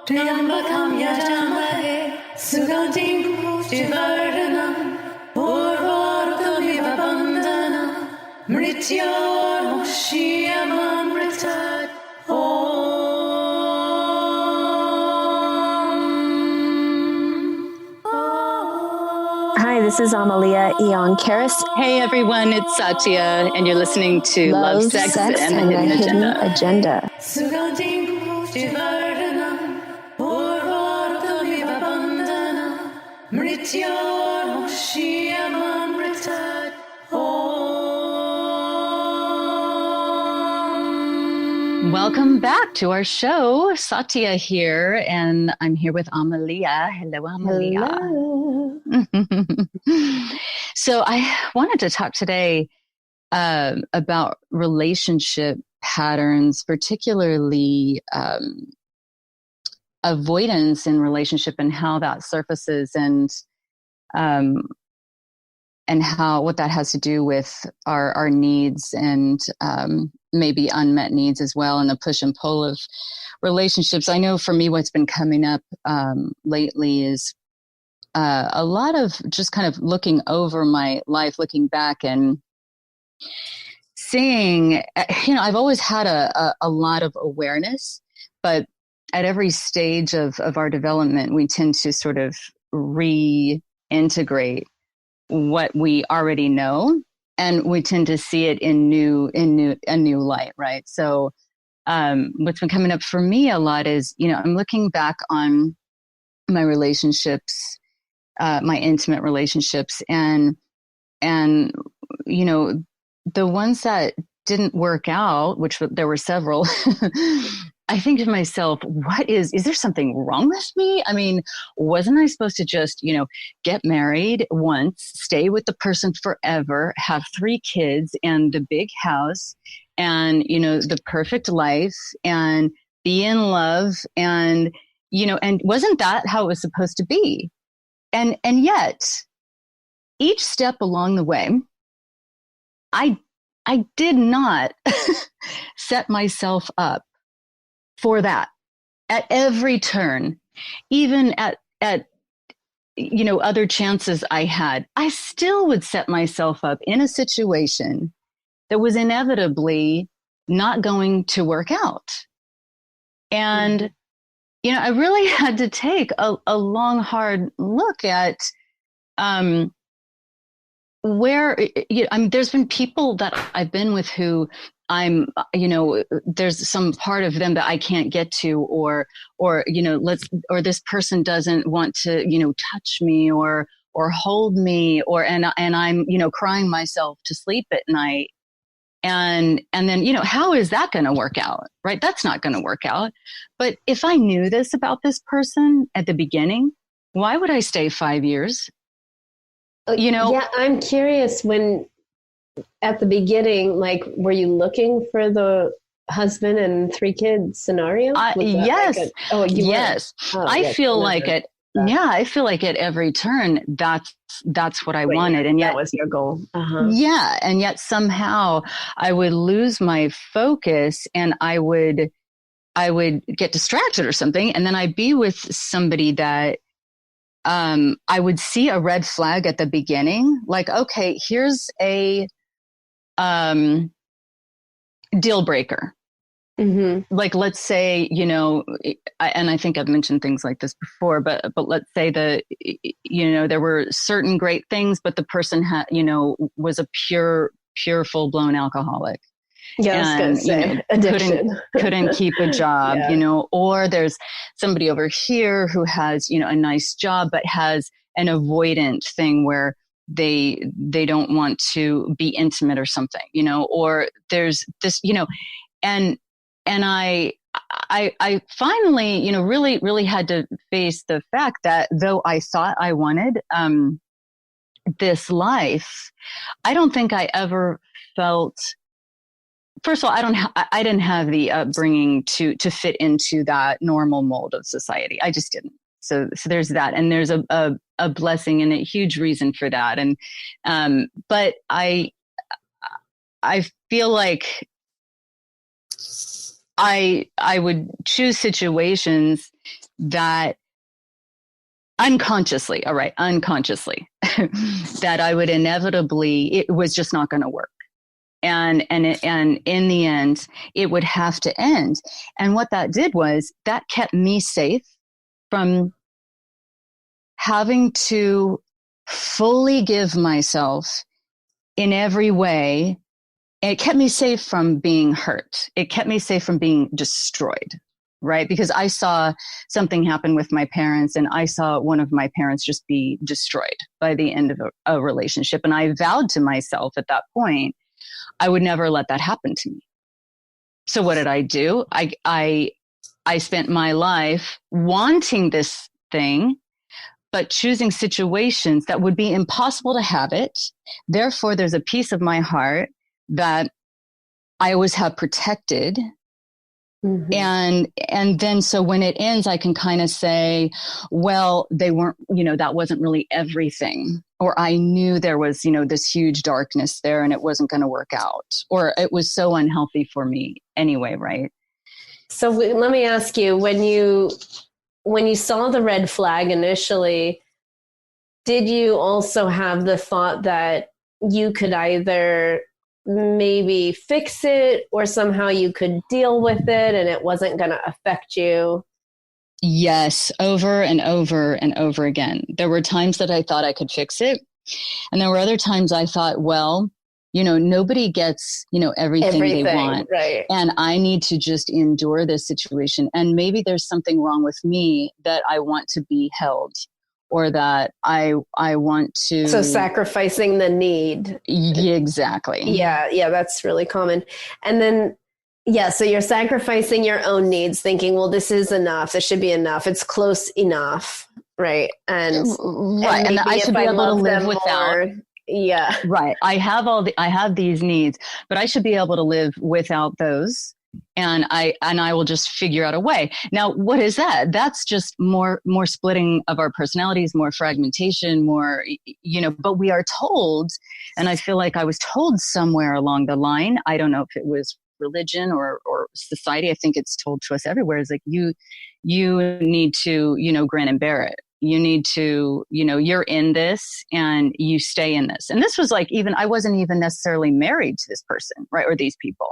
Triambakam yajamahe sugantim pushtivardhanam urvarukamiva bandhanam mrityormukshyamamritat Hi, this is Amelía Eon Karis. Hey everyone, it's Satya, and you're listening to Love, Sex and the Hidden Agenda. Welcome back to our show. Satya here, and I'm here with Amelía. Hello, Amelía. Hello. So I wanted to talk today about relationship patterns, particularly avoidance in relationship and how that surfaces, and how what that has to do with our needs and maybe unmet needs as well, and the push and pull of relationships. I know for me, what's been coming up lately is a lot of just kind of looking over my life, looking back and seeing, I've always had a lot of awareness, but at every stage of our development, we tend to sort of reintegrate what we already know, and we tend to see it in a new light, right? So what's been coming up for me a lot is, I'm looking back on my relationships, my intimate relationships, and the ones that didn't work out, which there were several. I think to myself, is there something wrong with me? I mean, wasn't I supposed to just, get married once, stay with the person forever, have 3 kids and the big house and, the perfect life and be in love and, and wasn't that how it was supposed to be? And yet each step along the way, I did not set myself up for that at every turn, even at other chances I had. I still would set myself up in a situation that was inevitably not going to work out. And, I really had to take a long, hard look at where, there's been people that I've been with who there's some part of them that I can't get to, or this person doesn't want to, touch me or hold me, and I'm, crying myself to sleep at night. And then, how is that going to work out? Right? That's not going to work out. But if I knew this about this person at the beginning, why would I stay 5 years? Yeah, I'm curious, when at the beginning, like, were you looking for the husband and 3 kids scenario? Yes. Yes. I feel like it. That. Yeah, I feel like at every turn, that's what I wanted. And yet that was your goal. Uh-huh. Yeah. And yet somehow I would lose my focus, and I would get distracted or something. And then I'd be with somebody that I would see a red flag at the beginning, like, okay, here's a deal breaker. Mm-hmm. Like, let's say, and I think I've mentioned things like this before, but let's say that, there were certain great things, but the person had, was a pure full-blown alcoholic. Yeah, I was going to say addiction. Couldn't keep a job, yeah. Or there's somebody over here who has, a nice job, but has an avoidant thing where they don't want to be intimate or something, or there's this, and I finally, really had to face the fact that though I thought I wanted, this life, I don't think I ever felt. First of all, I didn't have the upbringing to fit into that normal mold of society. I just didn't. So there's that, and there's a blessing and a huge reason for that. And but I feel like I would choose situations that unconsciously, that I would inevitably, it was just not going to work. And in the end, it would have to end. And what that did was that kept me safe from having to fully give myself in every way. It kept me safe from being hurt. It kept me safe from being destroyed, right? Because I saw something happen with my parents, and I saw one of my parents just be destroyed by the end of a relationship. And I vowed to myself at that point, I would never let that happen to me. So what did I do? I spent my life wanting this thing, but choosing situations that would be impossible to have it. Therefore, there's a piece of my heart that I always have protected. Mm-hmm. And then, so when it ends, I can kind of say, well, they weren't, that wasn't really everything. Or I knew there was, this huge darkness there and it wasn't going to work out, or it was so unhealthy for me anyway. Right. So let me ask you, when you saw the red flag initially, did you also have the thought that you could either maybe fix it or somehow you could deal with it and it wasn't going to affect you? Yes, over and over and over again. There were times that I thought I could fix it. And there were other times I thought, well, nobody gets, everything they want. Right. And I need to just endure this situation. And maybe there's something wrong with me that I want to be held, or that I want to. So sacrificing the need. Yeah, exactly. Yeah, that's really common. And then, so you're sacrificing your own needs, thinking, well, this is enough. This should be enough. It's close enough. Right. And I should be able to live without. Yeah. Right. I have these needs, but I should be able to live without those. And I will just figure out a way. Now, what is that? That's just more splitting of our personalities, more fragmentation, more, but we are told, and I feel like I was told somewhere along the line, I don't know if it was religion or society, I think it's told to us everywhere, is like, you need to, grin and bear it. You need to, you're in this and you stay in this. And this was like, I wasn't even necessarily married to this person, right? Or these people.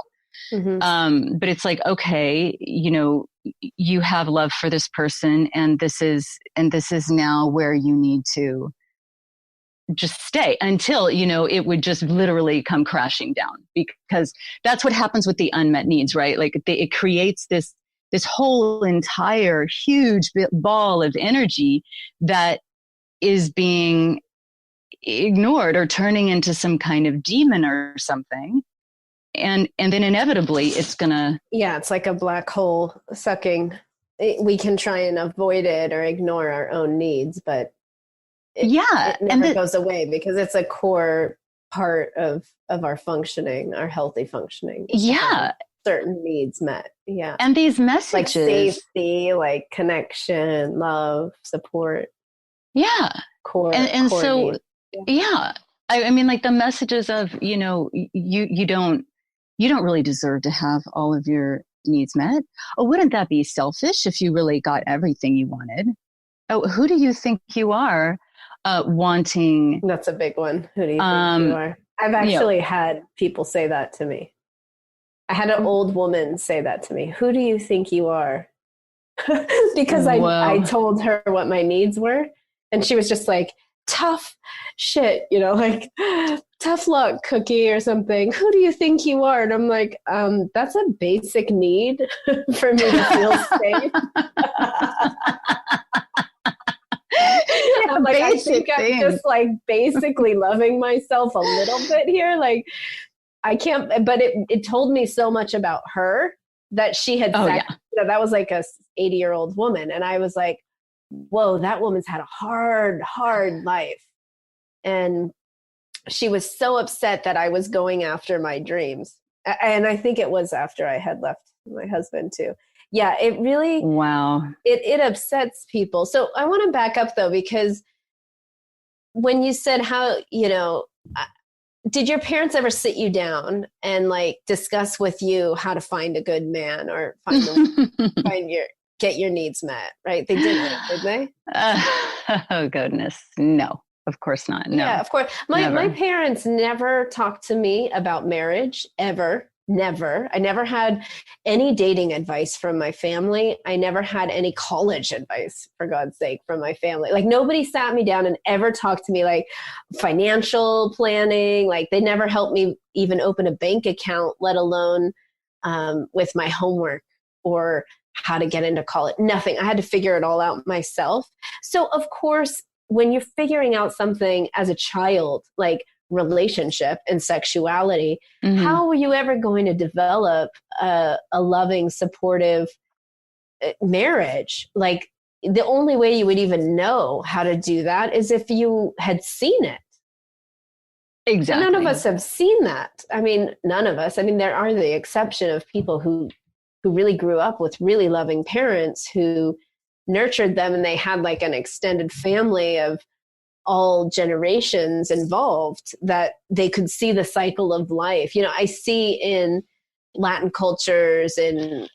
Mm-hmm. But it's like, okay, you have love for this person, and this is now where you need to just stay until, it would just literally come crashing down, because that's what happens with the unmet needs, right? Like it creates this whole entire huge ball of energy that is being ignored or turning into some kind of demon or something. And then inevitably it's gonna. Yeah, it's like a black hole sucking. We can try and avoid it or ignore our own needs, but it never goes away, because it's a core part of our functioning, our healthy functioning. Yeah. Certain needs met. Yeah. And these messages. Like safety, like connection, love, support. Yeah. Core. And core so, needs. Yeah. I mean, like the messages of, you don't really deserve to have all of your needs met. Oh, wouldn't that be selfish if you really got everything you wanted? Oh, who do you think you are wanting? That's a big one. Who do you think you are? I've actually had people say that to me. I had an old woman say that to me. Who do you think you are? Because I told her what my needs were. And she was just like, tough shit, like tough luck cookie or something. Who do you think you are? And I'm like, that's a basic need for me to feel safe. I'm like, I think I'm just like basically loving myself a little bit here. Like, I can't, but it told me so much about her that she had that was like a 80-year-old woman. And I was like, whoa, that woman's had a hard life. And she was so upset that I was going after my dreams. And I think it was after I had left my husband too. Yeah, it really, it upsets people. So I want to back up though, because when you said how, did your parents ever sit you down and like discuss with you how to find a good man or find get your needs met, right? They didn't, did they? Oh, goodness. No, of course not. No. Yeah, of course. My parents never talked to me about marriage, ever. Never. I never had any dating advice from my family. I never had any college advice, for God's sake, from my family. Like, nobody sat me down and ever talked to me like financial planning. Like, they never helped me even open a bank account, let alone with my homework or how to get into college. Nothing. I had to figure it all out myself. So, of course, when you're figuring out something as a child, like relationship and sexuality, how are you ever going to develop a loving, supportive marriage? Like, the only way you would even know how to do that is if you had seen it. Exactly. And none of us have seen that. I mean, none of us. I mean, there are the exception of people who really grew up with really loving parents who nurtured them, and they had like an extended family of all generations involved, that they could see the cycle of life. You know, I see in Latin cultures, in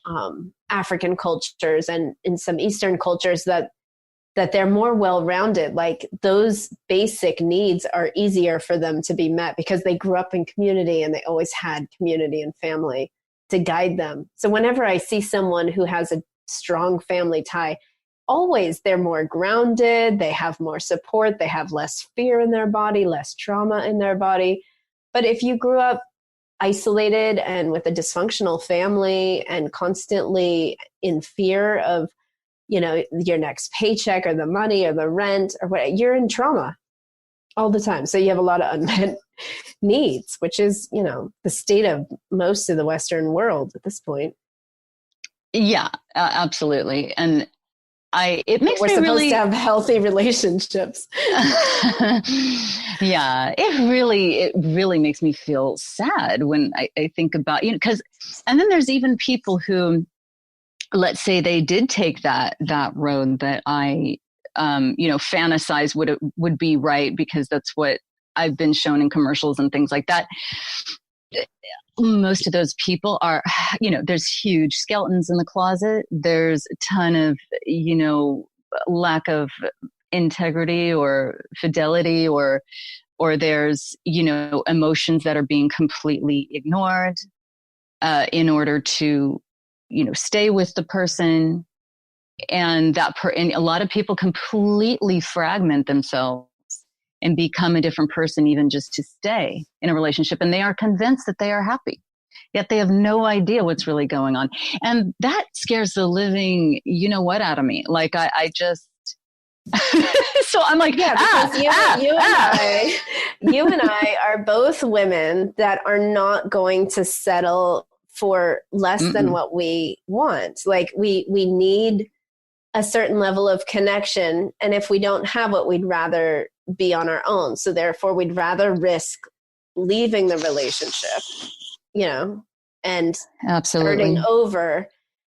African cultures, and in some Eastern cultures that they're more well-rounded. Like, those basic needs are easier for them to be met because they grew up in community and they always had community and family to guide them. So whenever I see someone who has a strong family tie, always they're more grounded, they have more support, they have less fear in their body, less trauma in their body. But if you grew up isolated and with a dysfunctional family and constantly in fear of, you know, your next paycheck or the money or the rent or what, you're in trauma all the time. So you have a lot of unmet needs, which is, you know, the state of most of the Western world at this point. Yeah, absolutely. And it makes We're me supposed really to have healthy relationships. Yeah, it really makes me feel sad when I think about, you know, and then there's even people who, let's say they did take that road that I, you know, fantasize would be right because that's what I've been shown in commercials and things like that. Most of those people are, you know, there's huge skeletons in the closet. There's a ton of, you know, lack of integrity or fidelity, or there's, you know, emotions that are being completely ignored in order to, you know, stay with the person. And and a lot of people completely fragment themselves and become a different person even just to stay in a relationship. And they are convinced that they are happy, yet they have no idea what's really going on. And that scares the living, you know what, out of me. Like I just, so I'm like, yeah, because you and I are both women that are not going to settle for less than what we want. Like we need a certain level of connection. And if we don't have it, we'd rather be on our own. So therefore we'd rather risk leaving the relationship, you know, and starting over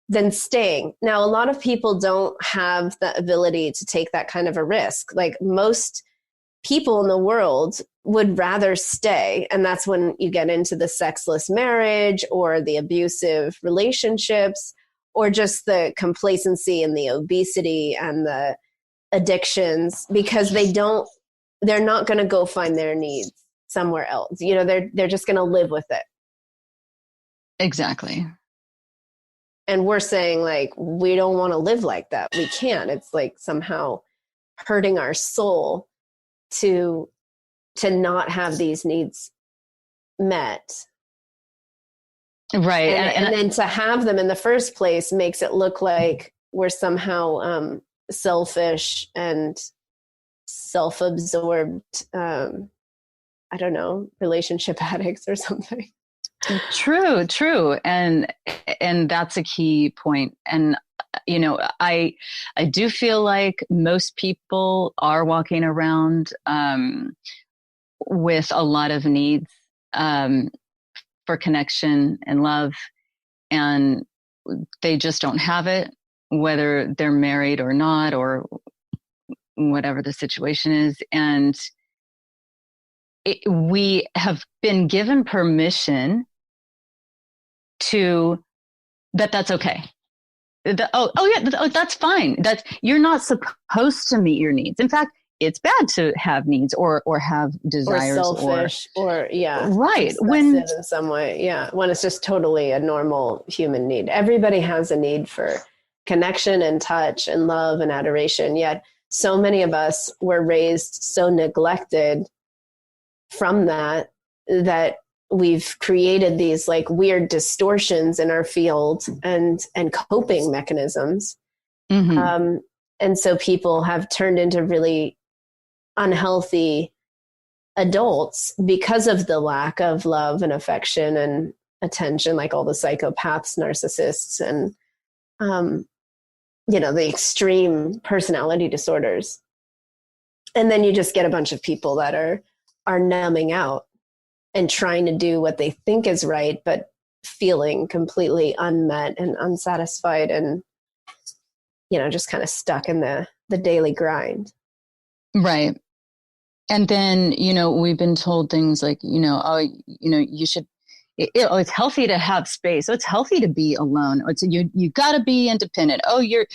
than staying. Now, a lot of people don't have the ability to take that kind of a risk. Like, most people in the world would rather stay. And that's when you get into the sexless marriage or the abusive relationships, or just the complacency and the obesity and the addictions, because they're not going to go find their needs somewhere else. You know, they're just going to live with it. Exactly. And we're saying, like, we don't want to live like that. We can't. It's like somehow hurting our soul to not have these needs met. Right. And then to have them in the first place makes it look like we're somehow selfish and self-absorbed, I don't know, relationship addicts or something. True. And that's a key point. And, you know, I do feel like most people are walking around with a lot of needs for connection and love, and they just don't have it, whether they're married or not, or whatever the situation is. And we have been given permission that's okay. That's fine. You're not supposed to meet your needs. In fact, it's bad to have needs or have desires or selfish or right. When in some way. Yeah. When it's just totally a normal human need. Everybody has a need for connection and touch and love and adoration. Yet so many of us were raised so neglected from that we've created these like weird distortions in our field and coping mechanisms. Mm-hmm. And so people have turned into really unhealthy adults because of the lack of love and affection and attention, like all the psychopaths, narcissists, and, the extreme personality disorders. And then you just get a bunch of people that are numbing out and trying to do what they think is right, but feeling completely unmet and unsatisfied and, just kind of stuck in the daily grind. Right. And then, we've been told things like, you should, it's healthy to have space. So it's healthy to be alone. It's you got to be independent. Oh, you're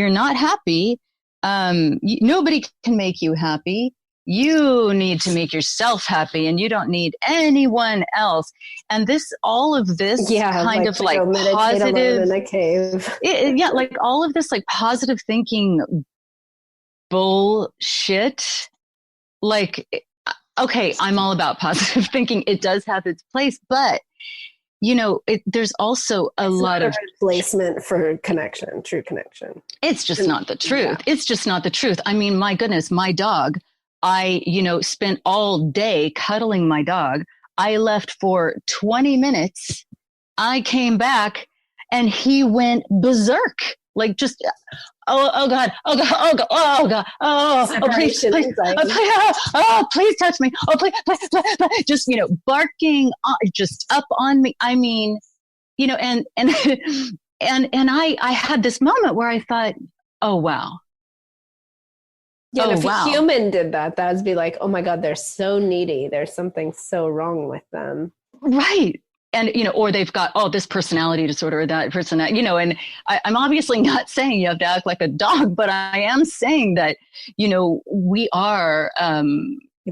not happy. Nobody can make you happy. You need to make yourself happy, and you don't need anyone else. And all of this kind of like positive in a cave. Like all of this like positive thinking bullshit. Like, okay, I'm all about positive thinking. It does have its place, but there's also a lot of replacement for connection, true connection. It's just not the truth. Yeah. It's just not the truth. I mean, my goodness, my dog, I, spent all day cuddling my dog. I left for 20 minutes. I came back and he went berserk. Like just, oh God, please touch me. Oh, please, just, barking just up on me. I mean, and I had this moment where I thought, oh, wow. Yeah, if a human did that would be like, oh my God, they're so needy. There's something so wrong with them. Right. And, or they've got, this personality disorder or that personality, and I'm obviously not saying you have to act like a dog, but I am saying that, we are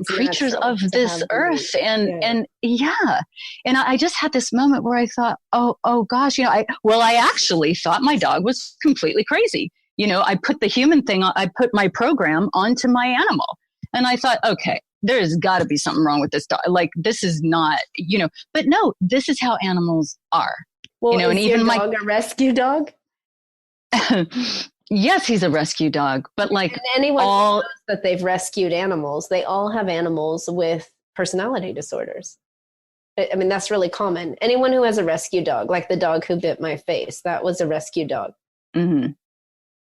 creatures of this earth. And I just had this moment where I thought, oh gosh, I actually thought my dog was completely crazy. I put the human thing on, I put my program onto my animal. And I thought, okay, there's got to be something wrong with this dog. Like, this is not, but no, this is how animals are. Well, is and even your dog a rescue dog? Yes, he's a rescue dog. But like anyone knows that they've rescued animals, they all have animals with personality disorders. I mean, that's really common. Anyone who has a rescue dog, like the dog who bit my face, that was a rescue dog. Mm-hmm.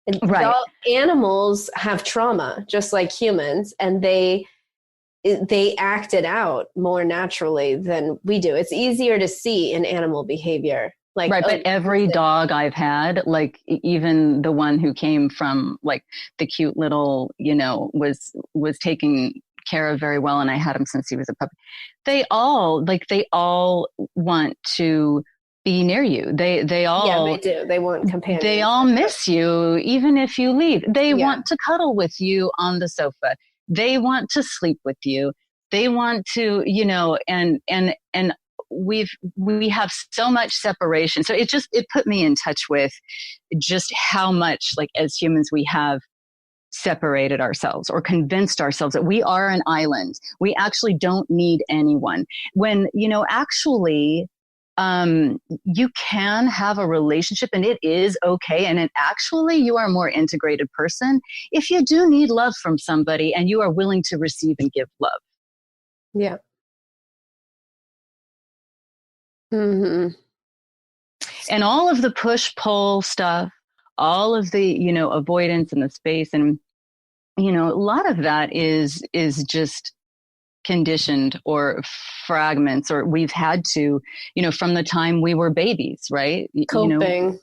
And right. Animals have trauma just like humans, and they act it out more naturally than we do. It's easier to see in animal behavior. Like, right, but every dog I've had, like even the one who came from like the cute little, was taken care of very well, and I had him since he was a puppy. They all want to be near you. They do. They want companions. They all miss you, even if you leave. They want to cuddle with you on the sofa. They want to sleep with you. They want to, and we have so much separation. So it put me in touch with just how much, like, as humans, we have separated ourselves or convinced ourselves that we are an island. We actually don't need anyone. When, actually, you can have a relationship and it is okay. And actually you are a more integrated person if you do need love from somebody and you are willing to receive and give love. Yeah. Mm-hmm. And all of the push-pull stuff, all of the, avoidance and the space and, a lot of that is just conditioned or fragments, or we've had to, from the time we were babies, right? Coping.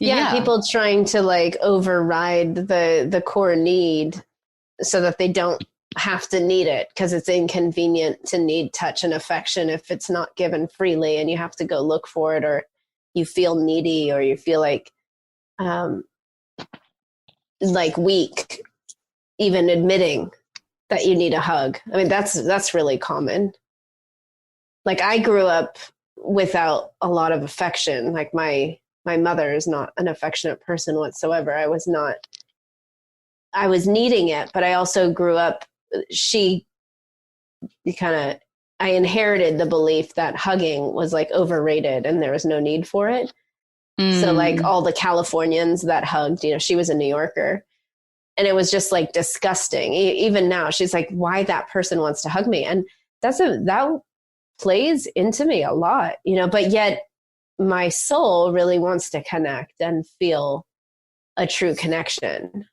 People trying to like override the core need so that they don't have to need it, because it's inconvenient to need touch and affection if it's not given freely and you have to go look for it, or you feel needy, or you feel like like weak, even admitting that you need a hug. I mean, that's really common. Like I grew up without a lot of affection. Like my mother is not an affectionate person whatsoever. I was needing it, but I also grew up, I inherited the belief that hugging was like overrated and there was no need for it. So like all the Californians that hugged, she was a New Yorker, and it was just like disgusting. Even now she's like, why that person wants to hug me? And that plays into me a lot, but yet my soul really wants to connect and feel a true connection.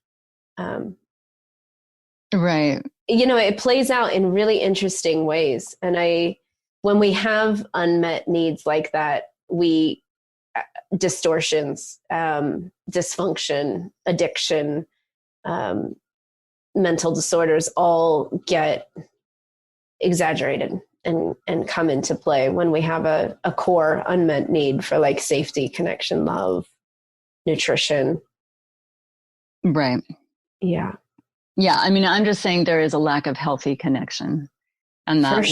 Right. It plays out in really interesting ways. And when we have unmet needs like that, distortions, dysfunction, addiction, mental disorders all get exaggerated and come into play when we have a core unmet need for like safety, connection, love, nutrition. Right. Yeah. Yeah. I mean, I'm just saying there is a lack of healthy connection, and that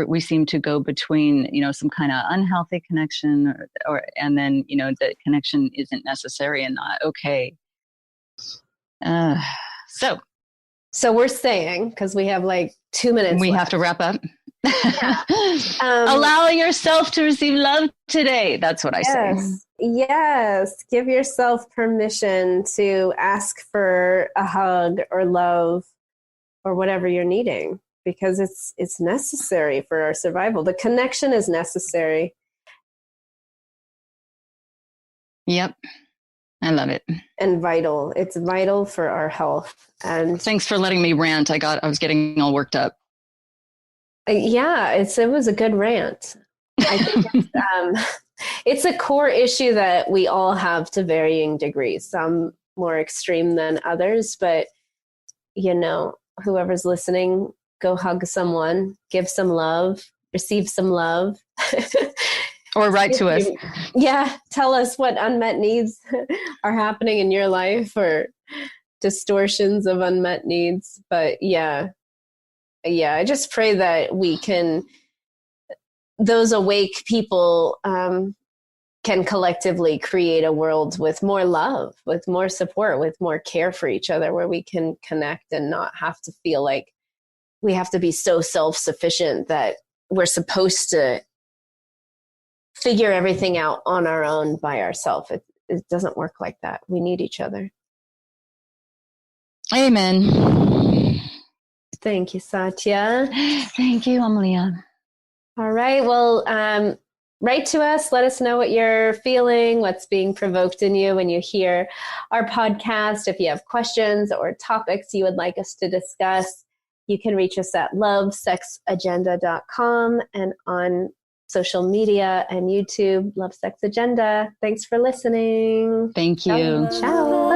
we seem to go between, some kind of unhealthy connection and then, the connection isn't necessary and not okay. So we're saying, because we have like 2 minutes we left. have to wrap up. Yeah. Allow yourself to receive love today. That's what I say. Yes. Give yourself permission to ask for a hug or love or whatever you're needing, because it's necessary for our survival. The connection is necessary. Yep. I love it. And vital. It's vital for our health. And thanks for letting me rant. I was getting all worked up. Yeah, it was a good rant. I think it's a core issue that we all have to varying degrees, some more extreme than others, but whoever's listening, go hug someone, give some love, receive some love. Or write to us. Yeah, tell us what unmet needs are happening in your life or distortions of unmet needs. But yeah, I just pray that those awake people can collectively create a world with more love, with more support, with more care for each other, where we can connect and not have to feel like we have to be so self-sufficient that we're supposed to figure everything out on our own by ourselves. It doesn't work like that. We need each other. Amen. Thank you, Satya. Thank you, Amelía. All right. Well, write to us. Let us know what you're feeling, what's being provoked in you when you hear our podcast. If you have questions or topics you would like us to discuss, you can reach us at lovesexagenda.com and on social media and YouTube, Love Sex Agenda. Thanks for listening. Thank you. Ciao.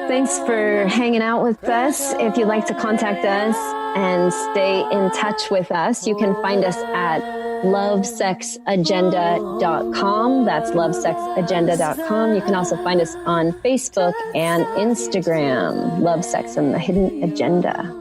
Thanks for hanging out with us. If you'd like to contact us and stay in touch with us, you can find us at lovesexagenda.com. That's lovesexagenda.com. You can also find us on Facebook and Instagram, Love, Sex, and the Hidden Agenda.